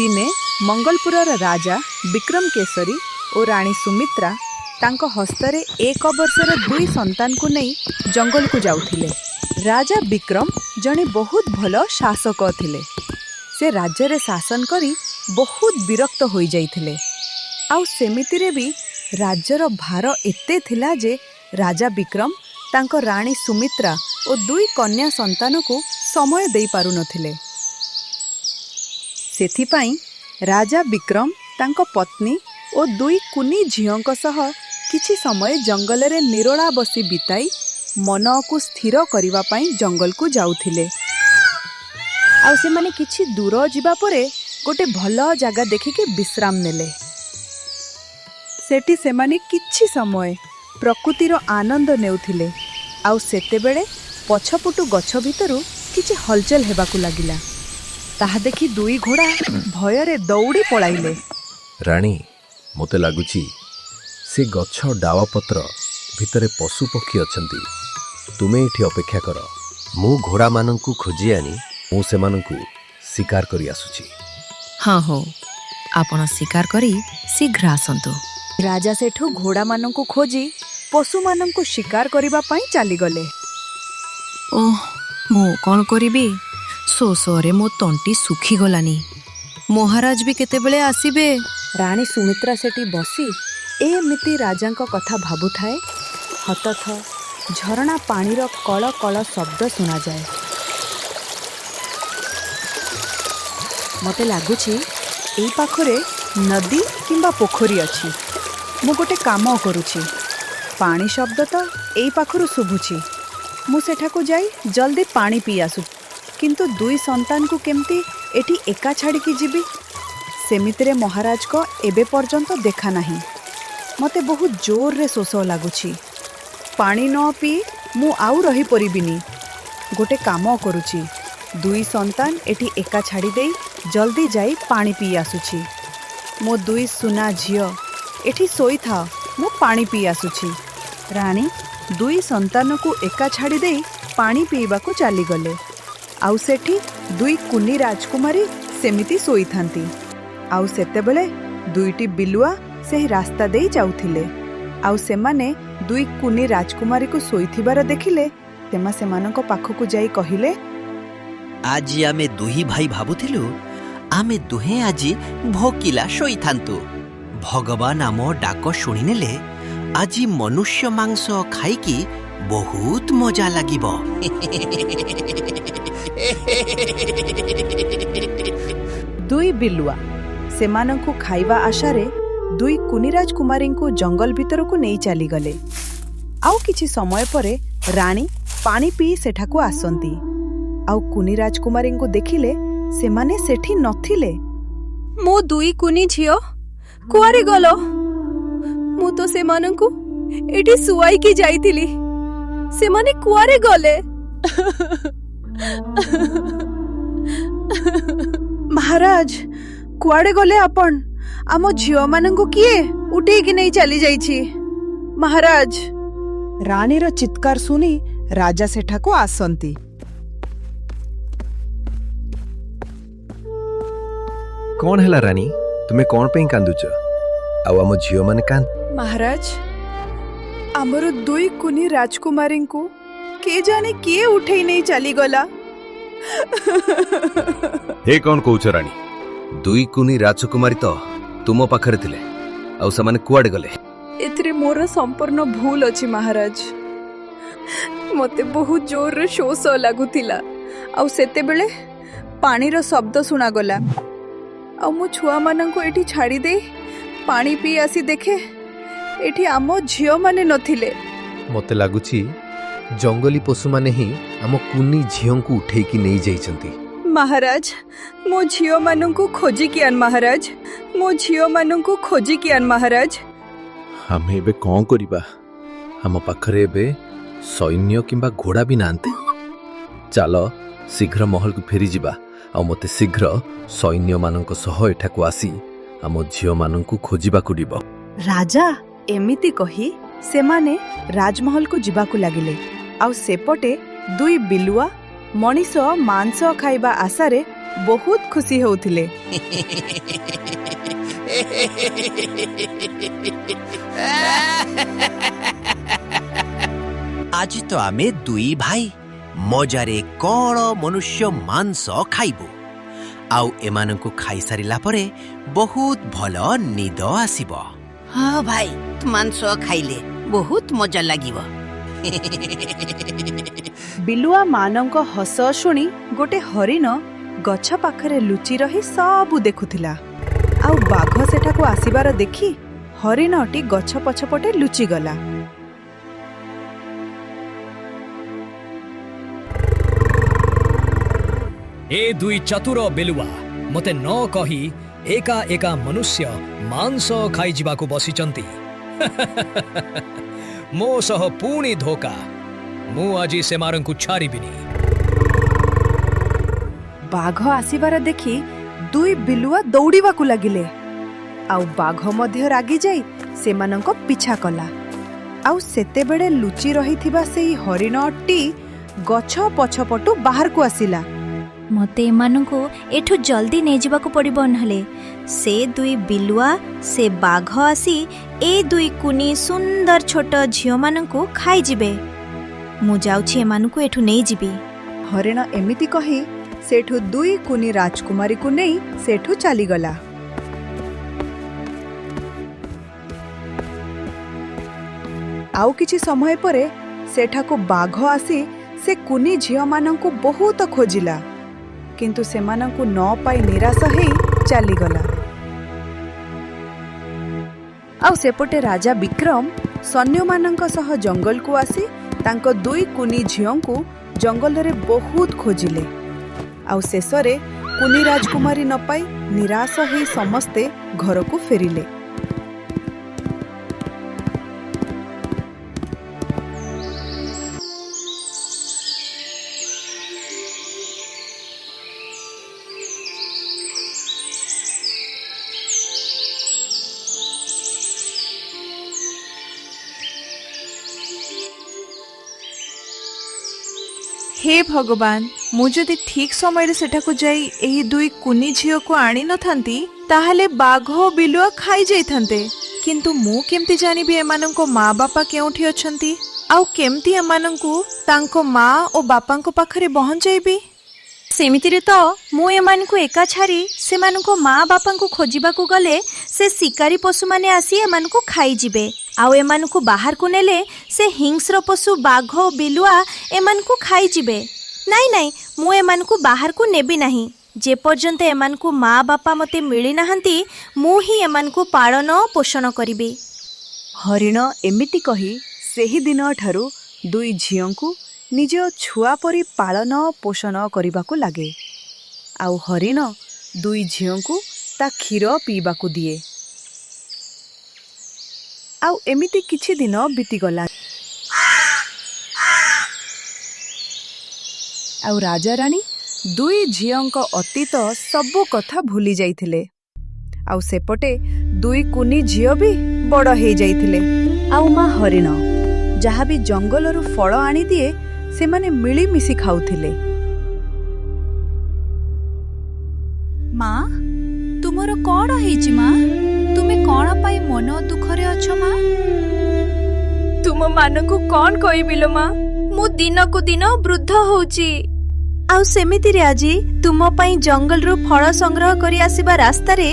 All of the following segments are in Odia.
दिने मंगलपुरर राजा विक्रम केसरी और रानी सुमित्रा तांको हस्तरे 1 वर्षर 2 संतान को नहीं जंगल को जाउथिले। राजा विक्रम जने बहुत भल शासक थिले। से राज्य रे शासन करी बहुत विरक्त होई जाइथिले। आउ सेमितिरे भी राज्यर भार एते थिला जे राजा विक्रम तांको रानी सुमित्रा और 2 कन्या संतान को समय देई पारु नथिले। सेथिपाई राजा विक्रम तांको पत्नी और 2 कुनी झियोंक सह किछि समय जंगल रे निरोला बसी बिताई मन को स्थिर करिवा पाई जंगल को जाउथिले। आ से माने किछि दूर जिबा परे गोटे भल जगह देखिके विश्राम नेले। सेठी से माने किछि समय प्रकृतिर आनंद नेउथिले। आउ सेते बेले पछपुटु गछ भितरु किछि हलचल हेबाकु लागिला। ताहा देखि 2 घोड़ा भयरे दौड़ी पळाइले। रानी मते लागुची से गछ डावा पत्र भितरे पशु पक्षी अछंती। तुमे इठी अपेक्षा कर, मु घोड़ा माननकु खोजी आनी मु सेमानकु शिकार करी आसुची। हाँ हो, आपण शिकार करी शीघ्र आसंतु। राजा सेठू घोड़ा माननकु खोजी पशु माननकु शिकार करिबा पाई चली गले। ओह, मु कौन करिबी? सोरे मो तंटी सुखी गलानी। महाराज भी केतेबेले आसीबे? रानी सुमित्रा सेठी बसी एमिति राजांक कथा भाबुथाए। हतथ झरणा पानीर कଳ कଳ शब्द सुना जाए। मते लागुची एई पाखरे नदी किंबा पोखरी अछि। मु गोटे काम करूची। पानी शब्द तो एई पाखरु शुभुची। मु सेठाको जाई जल्दी पानी पी आसु। किंतु 2 संतान को केमती एठी एका छाड़ी की जीवी? सेमितिरे महाराज को एबे पर्यंत देखा नहीं। मते बहुत जोर रे शोष लागुची। पानी न पी मु आउ रही परिबिनी। गोटे काम करूची। 2 संतान एठी एका छाड़ी देई जल्दी जाई पानी पी आसुची। मो 2 सुना झियो एठी सोई था, मु पानी पी आसुची। रानी 2 संतान को एका छाड़ी देई पानी पीबा को चली गले। आउ सेठी 2 कुनी राजकुमारी सेमिति सोई थांती। आउ सेते बेले 2टी बिलुआ से रास्ता देई जाउथिले। आउ सेमाने 2 कुनी राजकुमारी को सोईथिबार देखिले। तेमा सेमानक पाखकु जाई कहिले, आज आमे 2 भाई भाबुथिलु आमे दुहे आजी भोकिला सोई थांतु। भगवान आम डाक शुणी नेले आजी मनुष्य मांस खाइकी बहुत मजा लागिबो। 2 बिलुआ सेमानंकु खाइबा आशारे 2 कुनी राजकुमारी को जंगल भीतर को नहीं चली गले। आउ किछि समय परे रानी पानी पी सेठाको आसंती। आउ कुनी राजकुमारी को देखिले सेमाने सेठी नथिले। मो 2 कुनी झियो कुआरे गलो? मु तो सेमानंकु एठी सुआई की जाईथिली। सेमाने कुआरे गले? महाराज कुआड़े गले आपण? आम झियो मानंकु किए उठे कि नहीं चली जाइछि? महाराज रानी रो चित्कार सुनी राजा सेठा को आसंती। कौन हैला रानी, तुमे कौन पे कांदुच? आउ आम झियो माने कान? महाराज आमर 2 कुनी राजकुमारी को के जाने किए उठे नहीं चली गला। हे कौन कहूछ रानी? 2 कुनी राजकुमारी तो तुम पाखरे थिले, आउ समाने कुआडे गले? एथरे मोर संपूर्ण भूल अछि महाराज। मते बहुत जोर रे शोष लागुथिला। आउ सेते बेले पानी रो शब्द सुना गला। आउ मो छुआ मानन को एठी छाड़ी दे पानी पी आसी देखे एठी आमो झियो माने नथिले। मते लागुची जंगली पशु माने ही आम कुनी झियों को उठे की नहीं जाइछंती। महाराज मो झियो मानन को खोजी कियान महाराज। मो झियो मानन को खोजी कियान महाराज। हमें एबे कौन करिबा? हम पाखरे एबे सैन्य किंबा घोड़ा भी नांते। चलो शीघ्र महल को फेरी जिबा। आ मते शीघ्र सैन्य मानक सह एठाको आसी आम झियो माननकु खोजिबा कुडिबो। राजा एमिति कही सेमाने राजमहल को जिबाकु लागिले। आउ सेपटे 2 बिलुआ मनीष मांस खाइबा आशारे ବହୁତ ଖୁସି ହେଉଥିଲେ। ଆଜି ତ ଆମେ ଦୁଇ ଭାଇ ମଜାରେ କଣ ମନୁଷ୍ୟ ମାଂସ ଖାଇବୁ। ଆଉ ଏମାନଙ୍କୁ ଖାଇସାରିଲା ପରେ ବହୁତ ଭଲ ନିଦ ଆସିବ। ହଁ ଭାଇ, ମାଂସ ଖାଇଲେ ବହୁତ ମଜା ଲାଗିବ। ବିଲୁଆ ମାନଙ୍କ ହସ ଶୁଣି ଗୋଟେ ହରିଣ ଗଛ ପାଖରେ ଲୁଚି ରହି ସବୁ ଦେଖୁଥିଲା। ଆଉ ବାଘ ସେଠାକୁ ଆସିବାର ଦେଖି ହରିଣଟି ଗଛ ପଛପଟେ ଲୁଚିଗଲା। ଏ ଦୁଇ ଚତୁର ବିଲୁଆ ମତେ ନ କହି ଏକା ଏକା ମନୁଷ୍ୟ ମାଂସ ଖାଇଯିବାକୁ ବସିଛନ୍ତି। ମୋ ସହ ପୁଣି ଧୋକା। ମୁଁ ଆଜି ସେମାନଙ୍କୁ ଛାଡ଼ିବିନି। ବାଘ ଆସିବାର ଦେଖି ଦୁଇ ବିଲୁଆ ଦୌଡ଼ିବାକୁ ଲାଗିଲେ। ଆଉ ବାଘ ମଧ୍ୟ ରାଗି ଯାଇ ସେମାନଙ୍କ ପିଛା କଲା। ଆଉ ସେତେବେଳେ ଲୁଚି ରହିଥିବା ସେଇ ହରିଣଟି ଗଛ ପଛପଟୁ ବାହାରକୁ ଆସିଲା। ମତେ ଏମାନଙ୍କୁ ଏଠୁ ଜଲ୍ଦି ନେଇଯିବାକୁ ପଡ଼ିବ, ନହେଲେ ସେ ଦୁଇ ବିଲୁଆ ସେ ବାଘ ଆସି ଏ ଦୁଇ କୁନି ସୁନ୍ଦର ଛୋଟ ଝିଅମାନଙ୍କୁ ଖାଇଯିବେ। ମୁଁ ଯାଉଛି ଏମାନଙ୍କୁ ଏଠୁ ନେଇଯିବି। ହରିଣ ଏମିତି କହି ସେଠୁ ଦୁଇ କୁନି ରାଜକୁମାରୀକୁ ନେଇ ସେଠୁ ଚାଲିଗଲା। ଆଉ କିଛି ସମୟ ପରେ ସେଠାକୁ ବାଘ ଆସି ସେ କୁନି ଝିଅମାନଙ୍କୁ ବହୁତ ଖୋଜିଲା, କିନ୍ତୁ ସେମାନଙ୍କୁ ନ ପାଇ ନିରାଶ ହେଇ ଚାଲିଗଲା। ଆଉ ସେପଟେ ରାଜା ବିକ୍ରମ ସୈନ୍ୟମାନଙ୍କ ସହ ଜଙ୍ଗଲକୁ ଆସି ତାଙ୍କ ଦୁଇ କୁନି ଝିଅଙ୍କୁ ଜଙ୍ଗଲରେ ବହୁତ ଖୋଜିଲେ। ଆଉ ଶେଷରେ କୁନି ରାଜକୁମାରୀ ନ ପାଇ ନିରାଶ ହେଇ ସମସ୍ତେ ଘରକୁ ଫେରିଲେ। हे भगवान, ମୁଁ ଯଦି ଠିକ୍ ସମୟରେ ସେଠାକୁ ଯାଇ ଏହି ଦୁଇ କୁନି ଝିଅକୁ ଆଣି ନଥାନ୍ତି ତାହେଲେ ବାଘ ଓ ବିଲୁଆ ଖାଇ ଯାଇଥାନ୍ତେ। କିନ୍ତୁ ମୁଁ କେମିତି ଜାଣିବି ଏମାନଙ୍କ ମା ବାପା କେଉଁଠି ଅଛନ୍ତି, ଆଉ କେମିତି ଏମାନଙ୍କୁ ତାଙ୍କ ମା ଓ ବାପାଙ୍କ ପାଖରେ ପହଞ୍ଚାଇବି? ସେମିତିରେ ତ ମୁଁ ଏମାନଙ୍କୁ ଏକା ଛାଡ଼ି ସେମାନଙ୍କ ମା ବାପାଙ୍କୁ ଖୋଜିବାକୁ ଗଲେ ସେ ଶିକାରୀ ପଶୁମାନେ ଆସି ଏମାନଙ୍କୁ ଖାଇଯିବେ। ଆଉ ଏମାନଙ୍କୁ ବାହାରକୁ ନେଲେ ସେ ହିଂସ୍ର ପଶୁ ବାଘ ଓ ବିଲୁଆ ଏମାନଙ୍କୁ ଖାଇଯିବେ। ନାଇଁ ନାଇଁ, ମୁଁ ଏମାନଙ୍କୁ ବାହାରକୁ ନେବି ନାହିଁ। ଯେପର୍ଯ୍ୟନ୍ତ ଏମାନଙ୍କୁ ମା ବାପା ମୋତେ ମିଳିନାହାନ୍ତି ମୁଁ ହିଁ ଏମାନଙ୍କୁ ପାଳନ ଓ ପୋଷଣ କରିବି। ହରିଣ ଏମିତି କହି ସେହି ଦିନଠାରୁ ଦୁଇ ଝିଅଙ୍କୁ ନିଜ ଛୁଆ ପରି ପାଳନ ଓ ପୋଷଣ କରିବାକୁ ଲାଗେ। ଆଉ ହରିଣ ଦୁଇ ଝିଅଙ୍କୁ ତା କ୍ଷୀର ପିଇବାକୁ ଦିଏ। ଆଉ ଏମିତି କିଛି ଦିନ ବିତିଗଲା। ଆଉ ରାଜାରାଣୀ ଦୁଇ ଝିଅଙ୍କ ଅତୀତ ସବୁ କଥା ଭୁଲି ଯାଇଥିଲେ। ଆଉ ସେପଟେ ଦୁଇ କୁନି ଝିଅ ବି ବଡ଼ ହେଇଯାଇଥିଲେ। ଆଉ ମା ହରିଣ ଯାହା ବି ଜଙ୍ଗଲରୁ ଫଳ ଆଣିଦିଏ ସେମାନେ ମିଳିମିଶି ଖାଉଥିଲେ। ମା, ତୁମର କଣ ହେଇଛି ମା? ତୁମେ କଣ ପାଇଁ ମନ ଦୁଃଖରେ ଅଛ ମା? ତୁମ ମାନଙ୍କୁ କଣ କହିବି ଲୋ ମା, ମୁଁ ଦିନକୁ ଦିନ ବୃଦ୍ଧ ହଉଛି। ଆଉ ସେମିତିରେ ଆଜି ତୁମ ପାଇଁ ଜଙ୍ଗଲରୁ ଫଳ ସଂଗ୍ରହ କରି ଆସିବା ରାସ୍ତାରେ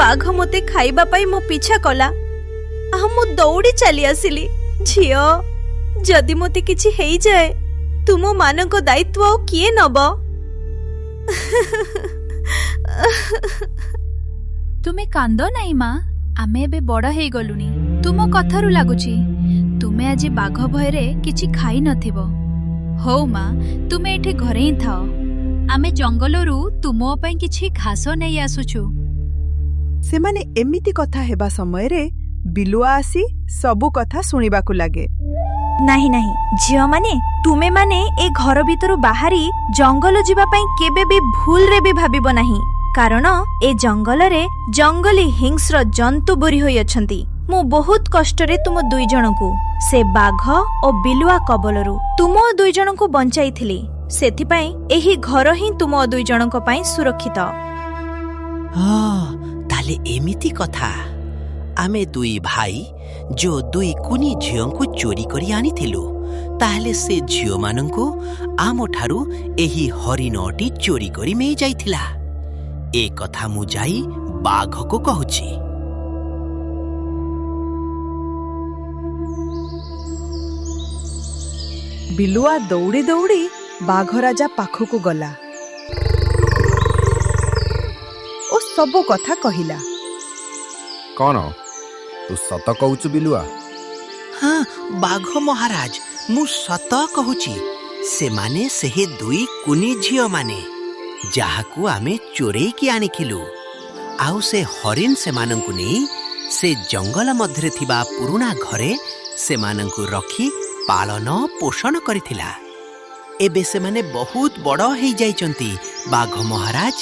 ବାଘ ମୋତେ ଖାଇବା ପାଇଁ ମୋ ପିଛା କଲା। ଆଉ ମୁଁ ଦୌଡ଼ି ଚାଲି ଆସିଲି। ଝିଅ, ଯଦି ମୋତେ କିଛି ହେଇଯାଏ ତୁମ ମାନଙ୍କ ଦାୟିତ୍ୱ ଆଉ କିଏ ନବ? ତୁମେ କାନ୍ଦ ନାହିଁ ମା, ଆମେ ଏବେ ବଡ଼ ହେଇଗଲୁଣି। ତୁମ କଥାରୁ ଲାଗୁଛି ତୁମେ ଆଜି ବାଘ ଭୟରେ କିଛି ଖାଇ ନଥିବ। ହଉ ମା, ତୁମେ ଏଠି ଘରେ ହିଁ ଥାଅ। ଆମେ ଜଙ୍ଗଲରୁ ତୁମ ପାଇଁ କିଛି ଘାସ ନେଇ ଆସୁଛୁ। ସେମାନେ ଏମିତି କଥା ହେବା ସମୟରେ ବିଲୁଆ ଆସି ସବୁ କଥା ଶୁଣିବାକୁ ଲାଗେ। ନାହିଁ ନାହିଁ ଝିଅମାନେ, ତୁମେମାନେ ଏ ଘର ଭିତରୁ ବାହାରି ଜଙ୍ଗଲ ଯିବା ପାଇଁ କେବେ ବି ଭୁଲରେ ବି ଭାବିବ ନାହିଁ। କାରଣ ଏ ଜଙ୍ଗଲରେ ଜଙ୍ଗଲୀ ହିଂସ୍ର ଜନ୍ତୁ ବୁରି ହୋଇ ଅଛନ୍ତି। ମୁଁ ବହୁତ କଷ୍ଟରେ ତୁମ ଦୁଇ ଜଣଙ୍କୁ ସେ ବାଘ ଓ ବିଲୁଆ କବଳରୁ ତୁମ ଦୁଇ ଜଣଙ୍କୁ ବଞ୍ଚାଇଥିଲି। ସେଥିପାଇଁ ଏହି ଘର ହିଁ ତୁମ ଦୁଇ ଜଣଙ୍କ ପାଇଁ ସୁରକ୍ଷିତ। ତାହେଲେ ଏମିତି କଥା। ଆମେ ଦୁଇ ଭାଇ ଯୋ ଦୁଇ କୁନି ଝିଅଙ୍କୁ ଚୋରି କରି ଆଣିଥିଲୁ, ତାହେଲେ ସେ ଝିଅମାନଙ୍କୁ ଆମଠାରୁ ଏହି ହରିଣଟି ଚୋରି କରି ନେଇ ଯାଇଥିଲା। ଏ କଥା ମୁଁ ଯାଇ ବାଘକୁ କହୁଛି। ବିଲୁଆ ଦୌଡ଼ି ଦୌଡ଼ି ବାଘ ରାଜା ପାଖକୁ ଗଲା ଓ ସବୁ କଥା କହିଲା। କଣ ତୁ ସତ କହୁଛୁ ବିଲୁଆ? ହଁ ବାଘ ମହାରାଜ, ମୁଁ ସତ କହୁଛି। ସେମାନେ ସେହି ଦୁଇ କୁନି ଝିଅମାନେ ଯାହାକୁ ଆମେ ଚୋରେଇକି ଆଣିଥିଲୁ। ଆଉ ସେ ହରିଣ ସେମାନଙ୍କୁ ନେଇ ସେ ଜଙ୍ଗଲ ମଧ୍ୟରେ ଥିବା ପୁରୁଣା ଘରେ ସେମାନଙ୍କୁ ରଖି ପାଳନ ପୋଷଣ କରିଥିଲା। ଏବେ ସେମାନେ ବହୁତ ବଡ଼ ହେଇଯାଇଛନ୍ତି ବାଘ ମହାରାଜ।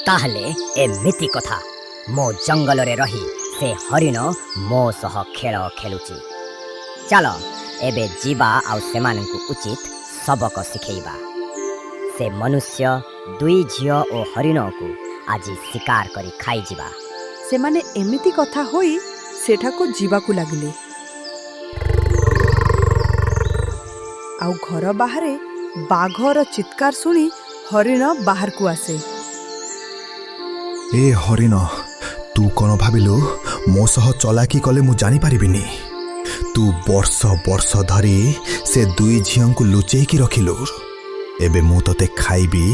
ତାହେଲେ ଏମିତି କଥା, ମୋ ଜଙ୍ଗଲରେ ରହି ସେ ହରିଣ ମୋ ସହ ଖେଳ ଖେଳୁଛି। ଚାଲ ଏବେ ଯିବା ଆଉ ସେମାନଙ୍କୁ ଉଚିତ ସବକ ଶିଖେଇବା। ସେ ମନୁଷ୍ୟ, ଦୁଇ ଝିଅ ଓ ହରିଣକୁ ଆଜି ଶିକାର କରି ଖାଇଯିବା। ସେମାନେ ଏମିତି କଥା ହୋଇ ସେଠାକୁ ଯିବାକୁ ଲାଗିଲେ। ଆଉ ଘର ବାହାରେ ବାଘର ଚିତ୍କାର ଶୁଣି ହରିଣ ବାହାରକୁ ଆସେ। ଏ ହରିଣ, ତୁ କଣ ଭାବିଲୁ ମୋ ସହ ଚଲାକି କଲେ ମୁଁ ଜାଣିପାରିବିନି? ତୁ ବର୍ଷ ବର୍ଷ ଧରି ସେ ଦୁଇ ଝିଅଙ୍କୁ ଲୁଚେଇକି ରଖିଲୁ। ଏବେ ମୁଁ ତତେ ଖାଇବି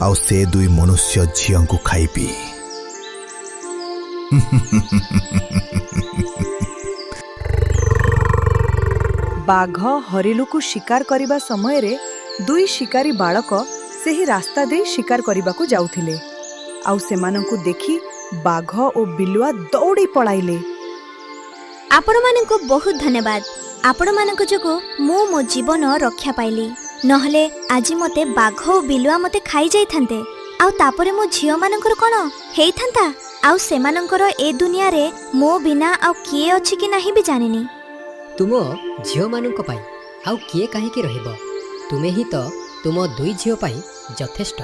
ଆଉ ସେ ଦୁଇ ମନୁଷ୍ୟ ଝିଅଙ୍କୁ ଖାଇବି। ବାଘ ହରିଣକୁ ଶିକାର କରିବା ସମୟରେ ଦୁଇ ଶିକାରୀ ବାଳକ ସେହି ରାସ୍ତା ଦେଇ ଶିକାର କରିବାକୁ ଯାଉଥିଲେ। ଆଉ ସେମାନଙ୍କୁ ଦେଖି ବାଘ ଓ ବିଲୁଆ ଦୌଡ଼ି ପଳାଇଲେ। ଆପଣମାନଙ୍କୁ ବହୁତ ଧନ୍ୟବାଦ। ଆପଣମାନଙ୍କ ଯୋଗୁଁ ମୁଁ ମୋ ଜୀବନ ରକ୍ଷା ପାଇଲି। ନହେଲେ ଆଜି ମୋତେ ବାଘ ଓ ବିଲୁଆ ମୋତେ ଖାଇଯାଇଥାନ୍ତେ। ଆଉ ତାପରେ ମୋ ଝିଅମାନଙ୍କର କ'ଣ ହେଇଥାନ୍ତା? ଆଉ ସେମାନଙ୍କର ଏ ଦୁନିଆରେ ମୋ ବିନା ଆଉ କିଏ ଅଛି କି ନାହିଁ ବି ଜାଣିନି। ତୁମ ଝିଅମାନଙ୍କ ପାଇଁ ଆଉ କିଏ କାହିଁକି ରହିବ? ତୁମେ ହିଁ ତ ତୁମ ଦୁଇ ଝିଅ ପାଇଁ ଯଥେଷ୍ଟ।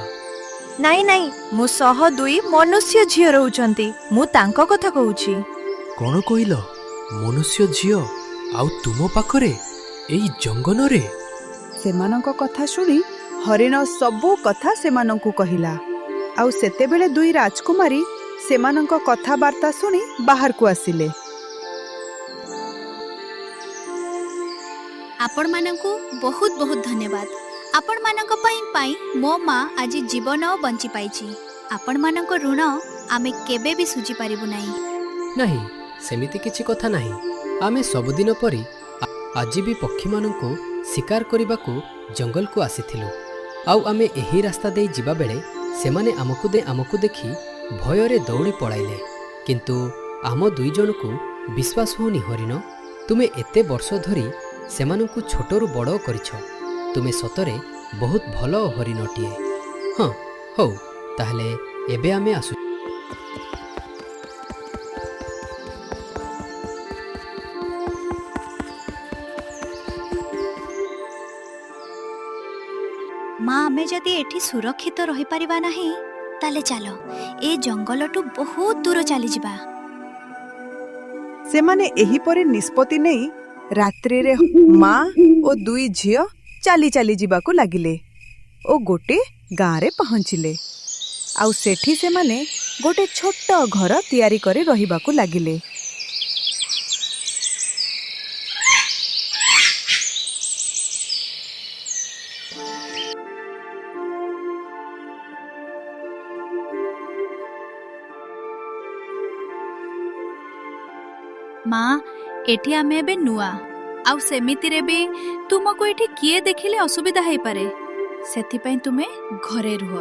ନାଇଁ ନାଇଁ, ମୋ ସହ ଦୁଇ ମନୁଷ୍ୟ ଝିଅ ରହୁଛନ୍ତି। ମୁଁ ତାଙ୍କ କଥା କହୁଛି। କଣ କହିଲ? ମନୁଷ୍ୟ ଝିଅ ଆଉ ତୁମ ପାଖରେ ଏଇ ଜଙ୍ଗଲରେ? ସେମାନଙ୍କ କଥା ଶୁଣି ହରିଣ ସବୁ କଥା ସେମାନଙ୍କୁ କହିଲା। ଆଉ ସେତେବେଳେ ଦୁଇ ରାଜକୁମାରୀ ସେମାନଙ୍କ କଥାବାର୍ତ୍ତା ଶୁଣି ବାହାରକୁ ଆସିଲେ। ଆପଣମାନଙ୍କୁ ବହୁତ ବହୁତ ଧନ୍ୟବାଦ। ଆପଣମାନଙ୍କ ପାଇଁ ମୋ ମା ଆଜି ଜୀବନ ବଞ୍ଚି ପାଇଛି। ଆପଣମାନଙ୍କ ଋଣ ଆମେ କେବେ ବି ଶୁଝି ପାରିବୁ ନାହିଁ। ନାହିଁ, ସେମିତି କିଛି କଥା ନାହିଁ। ଆମେ ସବୁଦିନ ପରି ଆଜି ବି ପକ୍ଷୀମାନଙ୍କୁ ଶିକାର କରିବାକୁ ଜଙ୍ଗଲକୁ ଆସିଥିଲୁ। ଆଉ ଆମେ ଏହି ରାସ୍ତା ଦେଇ ଯିବାବେଳେ ସେମାନେ ଆମକୁ ଦେଖି ଭୟରେ ଦୌଡ଼ି ପଳାଇଲେ। କିନ୍ତୁ ଆମ ଦୁଇ ଜଣକୁ ବିଶ୍ୱାସ ହେଉନି ହରିଣ, ତୁମେ ଏତେ ବର୍ଷ ଧରି ସେମାନଙ୍କୁ ଛୋଟରୁ ବଡ଼ କରିଛ। ତୁମେ ସତରେ ବହୁତ ଭଲ ହରିଣଟିଏ। ହଁ, ହଉ, ତାହେଲେ ଏବେ ଆମେ ଆସୁ। ମା, ଆମେ ଯଦି ଏଠି ସୁରକ୍ଷିତ ରହିପାରିବା ନାହିଁ, ତାହେଲେ ଚାଲ ଏ ଜଙ୍ଗଲଠୁ ବହୁତ ଦୂର ଚାଲିଯିବା। ସେମାନେ ଏହିପରି ନିଷ୍ପତ୍ତି ନେଇ ରାତ୍ରିରେ ମା ଓ ଦୁଇ ଝିଅ ଚାଲି ଚାଲି ଯିବାକୁ ଲାଗିଲେ ଓ ଗୋଟେ ଗାଁରେ ପହଞ୍ଚିଲେ। ଆଉ ସେଠି ସେମାନେ ଗୋଟେ ଛୋଟ ଘର ତିଆରି କରି ରହିବାକୁ ଲାଗିଲେ। ମା, ଏଠି ଆମେ ଏବେ ନୂଆ, ଆଉ ସେମିତିରେ ବି ତୁମକୁ ଏଠି କିଏ ଦେଖିଲେ ଅସୁବିଧା ହେଇପାରେ। ସେଥିପାଇଁ ତୁମେ ଘରେ ରୁହ,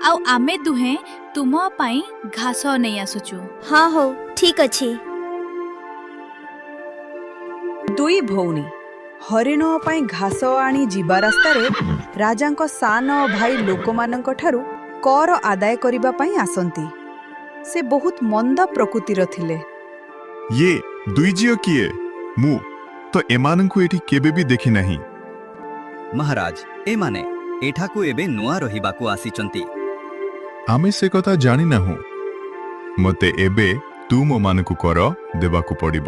ଆଉ ଆମେ ଦୁହେଁ ତୁମ ପାଇଁ ଘାସ ନେଇ ଆସୁଛୁ। ହଁ ହଉ, ଠିକ ଅଛି। ଦୁଇ ଭଉଣୀ ହରିଣ ପାଇଁ ଘାସ ଆଣି ଯିବା ରାସ୍ତାରେ ରାଜାଙ୍କ ସାନ ଭାଇ ଲୋକମାନଙ୍କ ଠାରୁ କର ଆଦାୟ କରିବା ପାଇଁ ଆସନ୍ତି। ସେ ବହୁତ ମନ୍ଦ ପ୍ରକୃତିର ଥିଲେ। ଇଏ ଦୁଇ ଝିଅ କିଏ? ମୁଁ ତ ଏମାନଙ୍କୁ ଏଠି କେବେ ବି ଦେଖି ନାହିଁ। ମହାରାଜ, ଏମାନେ ଏଠାକୁ ଏବେ ନୂଆ ରହିବାକୁ ଆସିଛନ୍ତି। ଆମେ ସେ କଥା ଜାଣିନାହୁଁ। ମୋତେ ଏବେ ତୁମମାନଙ୍କୁ କର ଦେବାକୁ ପଡ଼ିବ।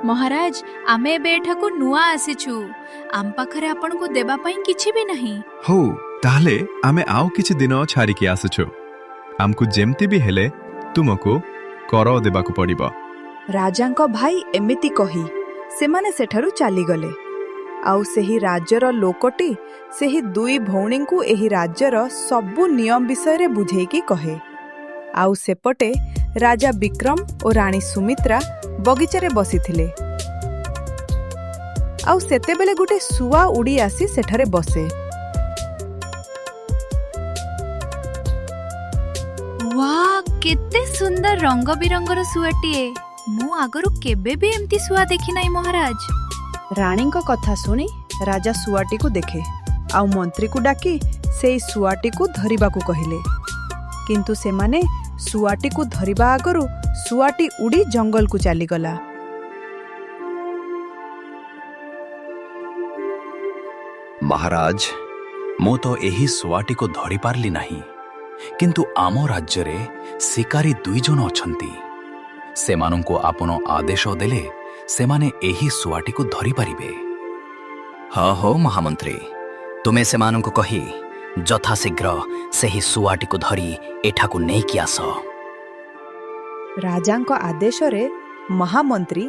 ମହାରାଜ ଆମେ ଏବେ ଏଠାକୁ ନୂଆ ଆସିଛୁ। ଆମ ପାଖରେ ଆପଣଙ୍କୁ ଦେବା ପାଇଁ କିଛି ବି ନାହିଁ। ହଉ ତାହେଲେ ଆମେ ଆଉ କିଛି ଦିନ ଛାଡ଼ିକି ଆସୁଛୁ। ଆମକୁ ଯେମିତି ବି ହେଲେ ତୁମକୁ କର ଦେବାକୁ ପଡ଼ିବ। ରାଜାଙ୍କ ଭାଇ ଏମିତି କହି ସେମାନେ ସେଠାରୁ ଚାଲିଗଲେ। ଆଉ ସେହି ରାଜ୍ୟର ଲୋକଟି ସେହି ଦୁଇ ଭଉଣୀଙ୍କୁ ଏହି ରାଜ୍ୟର ସବୁ ନିୟମ ବିଷୟରେ ବୁଝେଇକି କହେ। ଆଉ ସେପଟେ ରାଜା ବିକ୍ରମ ଓ ରାଣୀ ସୁମିତ୍ରା ବଗିଚାରେ ବସିଥିଲେ। ଆଉ ସେତେବେଳେ ଗୋଟେ ଶୁଆ ଉଡ଼ି ଆସି ସେଠାରେ ବସେ। ୱାଓ କେତେ ସୁନ୍ଦର ରଙ୍ଗ ବିରଙ୍ଗର ଶୁଆଟିଏ। ମୁଁ ଆଗରୁ କେବେ ବି ଏମିତି ଶୁଆ ଦେଖି ନାହିଁ ମହାରାଜ। ରାଣୀଙ୍କ କଥା ଶୁଣି ରାଜା ଶୁଆଟିକୁ ଦେଖେ ଆଉ ମନ୍ତ୍ରୀକୁ ଡାକି ସେଇ ଶୁଆଟିକୁ ଧରିବାକୁ କହିଲେ। କିନ୍ତୁ ସେମାନେ ଶୁଆଟିକୁ ଧରିବା ଆଗରୁ ଶୁଆଟି ଉଡ଼ି ଜଙ୍ଗଲକୁ ଚାଲିଗଲା। ମହାରାଜ ମୁଁ ତ ଏହି ଶୁଆଟିକୁ ଧରିପାରିଲି ନାହିଁ, କିନ୍ତୁ ଆମ ରାଜ୍ୟରେ ଶିକାରୀ 2 ଜଣ ଅଛନ୍ତି। ସେମାନଙ୍କୁ ଆପଣ ଆଦେଶ ଦେଲେ ସେମାନେ ଏହି ଶୁଆଟିକୁ ଧରିପାରିବେ। ହଁ ହଉ ମହାମନ୍ତ୍ରୀ, ତୁମେ ସେମାନଙ୍କୁ କହି ଯଥାଶୀଘ୍ର ସେହି ଶୁଆଟିକୁ ଧରି ଏଠାକୁ ନେଇକି ଆସ। ରାଜାଙ୍କ ଆଦେଶରେ ମହାମନ୍ତ୍ରୀ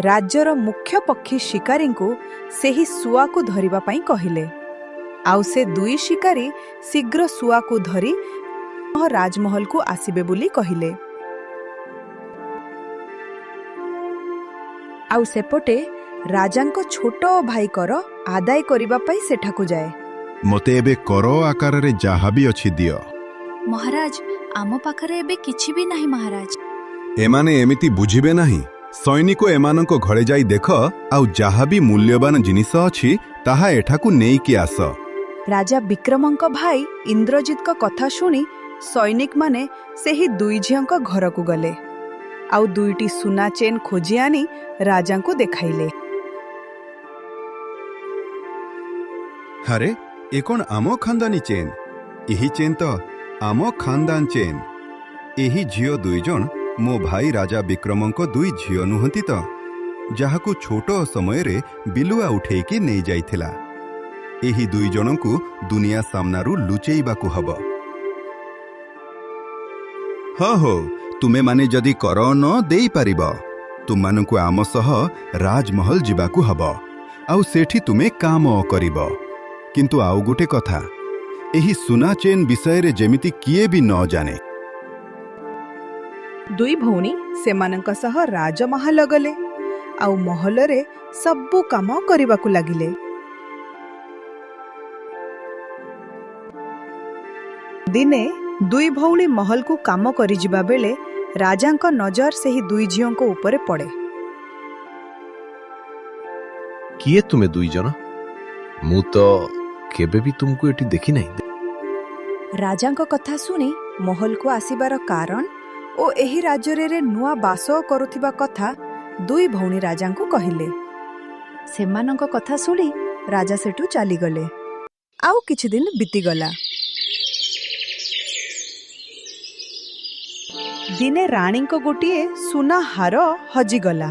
ରାଜ୍ୟର ମୁଖ୍ୟ ପକ୍ଷୀ ଶିକାରୀଙ୍କୁ ସେହି ଶୁଆକୁ ଧରିବା ପାଇଁ କହିଲେ। ଆଉ ସେ 2 ଶିକାରୀ ଶୀଘ୍ର ଶୁଆକୁ ଧରି ରାଜମହଲକୁ ଆସିବେ ବୋଲି କହିଲେ। ଆଉ ସେପଟେ ରାଜାଙ୍କ ଛୋଟ ଭାଇ କର ଆଦାୟ କରିବା ପାଇଁ ସେଠାକୁ ଯାଏ। ମୋତେ ଏବେ କର ଆକାରରେ ଯାହା ବି ଅଛି ଦିଅ। ମହାରାଜ ଆମ ପାଖରେ ଏବେ କିଛି ବି ନାହିଁ ମହାରାଜ। ଏମାନେ ଏମିତି ବୁଝିବେ ନାହିଁ। ସୈନିକ ଏମାନଙ୍କ ଘରେ ଯାଇ ଦେଖ, ଆଉ ଯାହା ବି ମୂଲ୍ୟବାନ ଜିନିଷ ଅଛି ତାହା ଏଠାକୁ ନେଇକି ଆସ। ରାଜା ବିକ୍ରମଙ୍କ ଭାଇ ଇନ୍ଦ୍ରଜିତଙ୍କ କଥା ଶୁଣି ସୈନିକମାନେ ସେହି 2 ଝିଅଙ୍କ ଘରକୁ ଗଲେ। ଆଉ 2ଟି ସୁନା ଚେନ୍ ଖୋଜି ଆଣି ରାଜାଙ୍କୁ ଦେଖାଇଲେ। ଆରେ ଏ କ'ଣ ଆମ ଖାନଦାନୀ ଚେନ୍? ଏହି ଚେନ୍ ତ ଆମ ଖାନଦାନ ଚେନ୍। ଏହି ଝିଅ 2 ଜଣ ମୋ ଭାଇ ରାଜା ବିକ୍ରମଙ୍କ 2 ଝିଅ ନୁହନ୍ତି ତ, ଯାହାକୁ ଛୋଟ ସମୟରେ ବିଲୁଆ ଉଠେଇକି ନେଇଯାଇଥିଲା। ଏହି 2 ଜଣଙ୍କୁ ଦୁନିଆ ସାମ୍ନାରୁ ଲୁଚେଇବାକୁ ହବ। ହଁ ହଉ, ତୁମେମାନେ ଯଦି କର ନ ଦେଇପାରିବ, ତୁମମାନଙ୍କୁ ଆମ ସହ ରାଜମହଲ ଯିବାକୁ ହବ ଆଉ ସେଠି ତୁମେ କାମ କରିବ। କିନ୍ତୁ ଆଉ ଗୋଟେ କଥା, ଏହି ସୁନା ଚେନ୍ ବିଷୟରେ ଯେମିତି କିଏ ବି ନ ଜାଣେ। 2 ଭଉଣୀ ସେମାନଙ୍କ ସହ ରାଜମହଲ ଗଲେ ଆଉ ମହଲରେ ସବୁ କାମ କରିବାକୁ ଲାଗିଲେ। ଦିନେ 2 ଭଉଣୀ ମହଲକୁ କାମ କରିଯିବା ବେଳେ ରାଜାଙ୍କ ନଜର ସେହି 2 ଝିଅଙ୍କ ଉପରେ ପଡ଼େ। କିଏ ତୁମେ 2 ଜଣ? ମୁଁ ତ କେବେ ବି ତୁମକୁ ଏଠି ଦେଖି ନାହିଁ। ରାଜାଙ୍କ କଥା ଶୁଣି ମହଲକୁ ଆସିବାର କାରଣ ଓ ଏହି ରାଜ୍ୟରେ ନୂଆ ବାସ କରୁଥିବା କଥା 2 ଭଉଣୀ ରାଜାଙ୍କୁ କହିଲେ। ସେମାନଙ୍କ କଥା ଶୁଣି ରାଜା ସେଠୁ ଚାଲିଗଲେ। ଆଉ କିଛି ଦିନ ବିତିଗଲା। ଦିନେ ରାଣୀଙ୍କ ଗୋଟିଏ ସୁନା ହାର ହଜିଗଲା।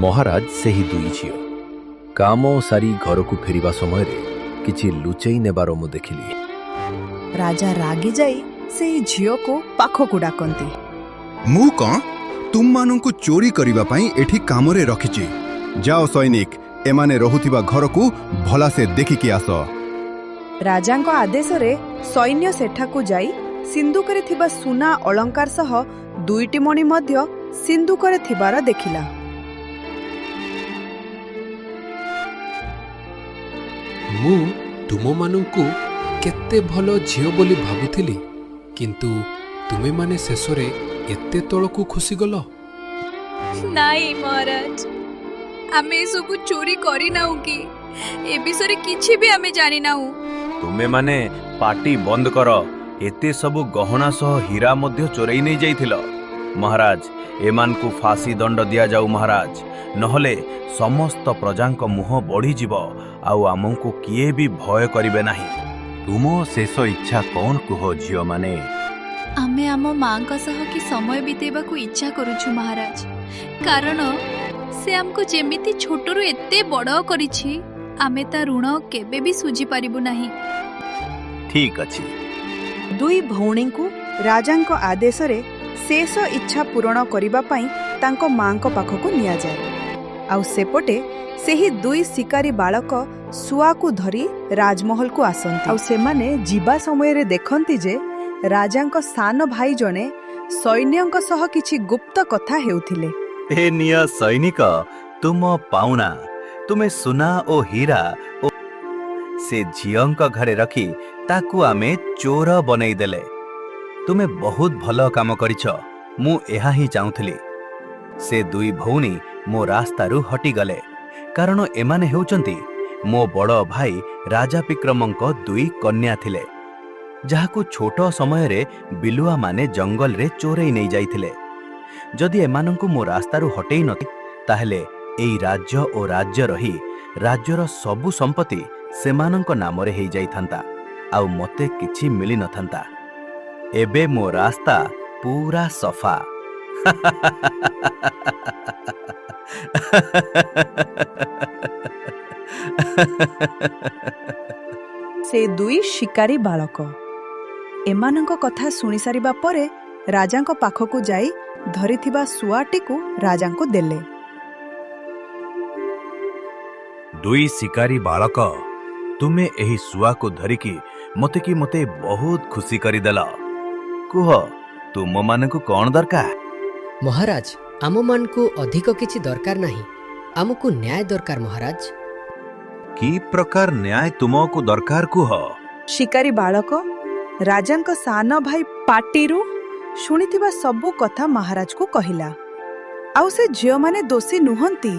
ମହାରାଜ ସେହି 2 ଝିଅ କାମ ସାରି ଘରକୁ ଫେରିବା ସମୟରେ କିଛି ଲୁଚେଇ ନେବାର ମୁଁ ଦେଖିଲି। ରାଜା ରାଗି ଯାଇ ସେହି ଝିଅକୁ ପାଖକୁ ଡାକନ୍ତି। ମୁଁ କ'ଣ ତୁମମାନଙ୍କୁ ଚୋରି କରିବା ପାଇଁ ଏଠି କାମରେ ରଖିଛି? ଯାଅ ସୈନିକ, ଏମାନେ ରହୁଥିବା ଘରକୁ ଭଲସେ ଦେଖିକି ଆସ। ରାଜାଙ୍କ ଆଦେଶରେ ସୈନ୍ୟ ସେଠାକୁ ଯାଇ ସିନ୍ଦୁକରେ ଥିବା ସୁନା ଅଳଙ୍କାର ସହ 2ଟି ମଣି ମଧ୍ୟ ସିନ୍ଦୁକରେ ଥିବାର ଦେଖିଲା। ମୁଁ ତୁମମାନଙ୍କୁ କେତେ ଭଲ ଝିଅ ବୋଲି ଭାବୁଥିଲି, କିନ୍ତୁ ତୁମେମାନେ ଶେଷରେ ଏତେ ତଳକୁ ଖସିଗଲ। ନାଇଁ ମହାରାଜ, ଆମେ ଏସବୁ ଚୋରି କରିନାହୁଁ କି ଏ ବିଷୟରେ କିଛି ବି ଆମେ ଜାଣିନାହୁଁ। ତୁମେମାନେ ପାଟି ବନ୍ଦ କର। ଏତେ ସବୁ ଗହଣା ସହ ହୀରା ମଧ୍ୟ ଚୋରେଇ ନେଇ ଯାଇଥିଲ। ମହାରାଜ ଏମାନଙ୍କୁ ଫାଶୀ ଦଣ୍ଡ ଦିଆଯାଉ ମହାରାଜ, ନହେଲେ ସମସ୍ତ ପ୍ରଜାଙ୍କ ମୁହଁ ବଢ଼ିଯିବ ଆଉ ଆମକୁ କିଏ ବି ଭୟ କରିବେ ନାହିଁ। ତୁମ ଶେଷ ଇଚ୍ଛା କ'ଣ କୁହ ଝିଅମାନେ? ଆମେ ଆମ ମାଙ୍କ ସହ କି ସମୟ ବିତେଇବାକୁ ଇଚ୍ଛା କରୁଛୁ ମହାରାଜ, କାରଣ ସେ ଆମକୁ ଯେମିତି ଛୋଟରୁ ଏତେ ବଡ଼ କରିଛି ଆମେ ତା ଋଣ କେବେ ବି ଶୁଝି ପାରିବୁ ନାହିଁ। ଠିକ୍ ଅଛି। ଦୁଇ ଭଉଣୀଙ୍କୁ ରାଜାଙ୍କ ଆଦେଶରେ ଶେଷ ଇଚ୍ଛା ପୂରଣ କରିବା ପାଇଁ ତାଙ୍କ ମାଙ୍କ ପାଖକୁ ନିଆଯାଏ। ଆଉ ସେପଟେ ସେହି ଦୁଇ ଶିକାରୀ ବାଳକ ଶୁଆକୁ ଧରି ରାଜମହଲକୁ ଆସନ୍ତି। ଆଉ ସେମାନେ ଯିବା ସମୟରେ ଦେଖନ୍ତି ଯେ ରାଜାଙ୍କ ସାନ ଭାଇ ଜଣେ ସୈନ୍ୟଙ୍କ ସହ କିଛି ଗୁପ୍ତ କଥା ହେଉଥିଲେ। ଏ ନିଅ ସୈନିକ, ତୁମ ପାଉଣା, ତୁମେ ସୁନା ଓ ହୀରା ଓ ସେ ଝିଅଙ୍କ ଘରେ ରଖି ତାକୁ ଆମେ ଚୋର ବନେଇ ଦେଲେ। ତୁମେ ବହୁତ ଭଲ କାମ କରିଛ। ମୁଁ ଏହା ହିଁ ଚାହୁଁଥିଲି। ସେ ଦୁଇ ଭଉଣୀ ମୋ ରାସ୍ତାରୁ ହଟିଗଲେ, କାରଣ ଏମାନେ ହେଉଛନ୍ତି ମୋ ବଡ଼ ଭାଇ ରାଜା ବିକ୍ରମଙ୍କ ଦୁଇ କନ୍ୟା ଥିଲେ, ଯାହାକୁ ଛୋଟ ସମୟରେ ବିଲୁଆମାନେ ଜଙ୍ଗଲରେ ଚୋରେଇ ନେଇ ଯାଇଥିଲେ। ଯଦି ଏମାନଙ୍କୁ ମୋ ରାସ୍ତାରୁ ହଟେଇ ନଥିଲେ, ତାହେଲେ ଏଇ ରାଜ୍ୟ ଓ ରାଜ୍ୟ ରହି ରାଜ୍ୟର ସବୁ ସମ୍ପତ୍ତି ସେମାନଙ୍କ ନାମରେ ହେଇଯାଇଥାନ୍ତା ଆଉ ମୋତେ କିଛି ମିଳିନଥାନ୍ତା। ଏବେ ମୋ ରାସ୍ତା ପୁରା ସଫା। ସେ ଦୁଇ ଶିକାରୀ ବାଳକ ଏମାନଙ୍କ କଥା ଶୁଣିସାରିବା ପରେ ରାଜାଙ୍କ ପାଖକୁ ଯାଇ ଧରିଥିବା ଶୁଆଟିକୁ ରାଜାଙ୍କୁ ଦେଲେ। ଦୁଇ ଶିକାରୀ ବାଳକ, ତୁମେ ଏହି ଶୁଆକୁ ଧରିକି ମୋତେ ବହୁତ ଖୁସି କରିଦେଲ। କୁହ, ତୁମମାନଙ୍କୁ କ'ଣ ଦରକାର? ମହାରାଜ, ଆମମାନଙ୍କୁ ଅଧିକ କିଛି ଦରକାର ନାହିଁ, ଆମକୁ ନ୍ୟାୟ ଦରକାର ମହାରାଜ। କି ପ୍ରକାର ନ୍ୟାୟ ତୁମକୁ ଦରକାର କୁହ? ଶିକାରୀ ବାଳକ ରାଜାଙ୍କ ସାନ ଭାଇ ପାଟିରୁ ଶୁଣିଥିବା ସବୁ କଥା ମହାରାଜକୁ କହିଲା। ଆଉ ସେ ଝିଅମାନେ ଦୋଷୀ ନୁହନ୍ତି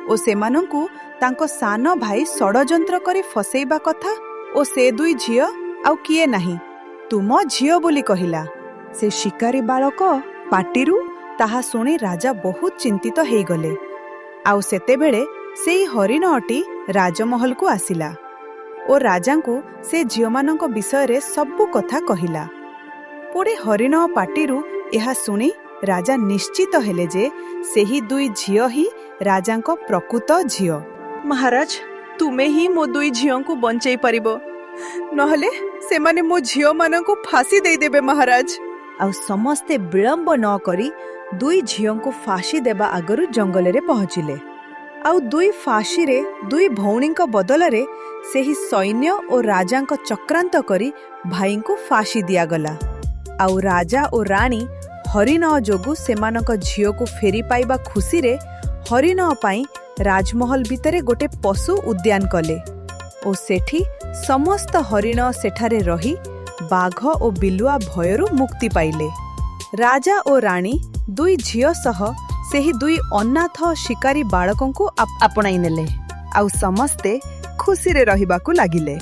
ଓ ସେମାନଙ୍କୁ ତାଙ୍କ ସାନ ଭାଇ ଷଡ଼ଯନ୍ତ୍ର କରି ଫସେଇବା କଥା ଓ ସେ ଦୁଇ ଝିଅ ଆଉ କିଏ ନାହିଁ, ତୁମ ଝିଅ ବୋଲି କହିଲା। ସେ ଶିକାରୀ ବାଳକ ପାଟିରୁ ତାହା ଶୁଣି ରାଜା ବହୁତ ଚିନ୍ତିତ ହେଇଗଲେ। ଆଉ ସେତେବେଳେ ସେଇ ହରିଣଟି ରାଜମହଲକୁ ଆସିଲା ଓ ରାଜାଙ୍କୁ ସେ ଝିଅମାନଙ୍କ ବିଷୟରେ ସବୁ କଥା କହିଲା। ପୁଣି ହରିଣ ପାଟିରୁ ଏହା ଶୁଣି ରାଜା ନିଶ୍ଚିତ ହେଲେ ଯେ ସେହି ଦୁଇ ଝିଅ ହିଁ ରାଜାଙ୍କ ପ୍ରକୃତ ଝିଅ। ମହାରାଜ, ତୁମେ ହିଁ ମୋ ଦୁଇ ଝିଅଙ୍କୁ ବଞ୍ଚେଇ ପାରିବ, ନହେଲେ ସେମାନେ ମୋ ଝିଅମାନଙ୍କୁ ଫାଶୀ ଦେଇଦେବେ ମହାରାଜ। ଆଉ ସମସ୍ତେ ବିଳମ୍ବ ନ କରି ଦୁଇ ଝିଅଙ୍କୁ ଫାଶୀ ଦେବା ଆଗରୁ ଜଙ୍ଗଲରେ ପହଞ୍ଚିଲେ। ଆଉ ଦୁଇ ଫାଶୀରେ ଦୁଇ ଭଉଣୀଙ୍କ ବଦଳରେ ସେହି ସୈନ୍ୟ ଓ ରାଜାଙ୍କ ଚକ୍ରାନ୍ତ କରି ଭାଇଙ୍କୁ ଫାଶୀ ଦିଆଗଲା। ଆଉ ରାଜା ଓ ରାଣୀ ହରିଣ ଯୋଗୁଁ ସେମାନଙ୍କ ଝିଅକୁ ଫେରି ପାଇବା ଖୁସିରେ ହରିଣ ପାଇଁ ରାଜମହଲ ଭିତରେ ଗୋଟେ ପଶୁ ଉଦ୍ୟାନ କଲେ ଓ ସେଠି ସମସ୍ତ ହରିଣ ସେଠାରେ ରହି ବାଘ ଓ ବିଲୁଆ ଭୟରୁ ମୁକ୍ତି ପାଇଲେ। ରାଜା ଓ ରାଣୀ ଦୁଇ ଝିଅ ସହ ସେହି ଦୁଇ ଅନାଥ ଶିକାରୀ ବାଳକଙ୍କୁ ଆପଣାଇ ନେଲେ ଆଉ ସମସ୍ତେ ଖୁସିରେ ରହିବାକୁ ଲାଗିଲେ।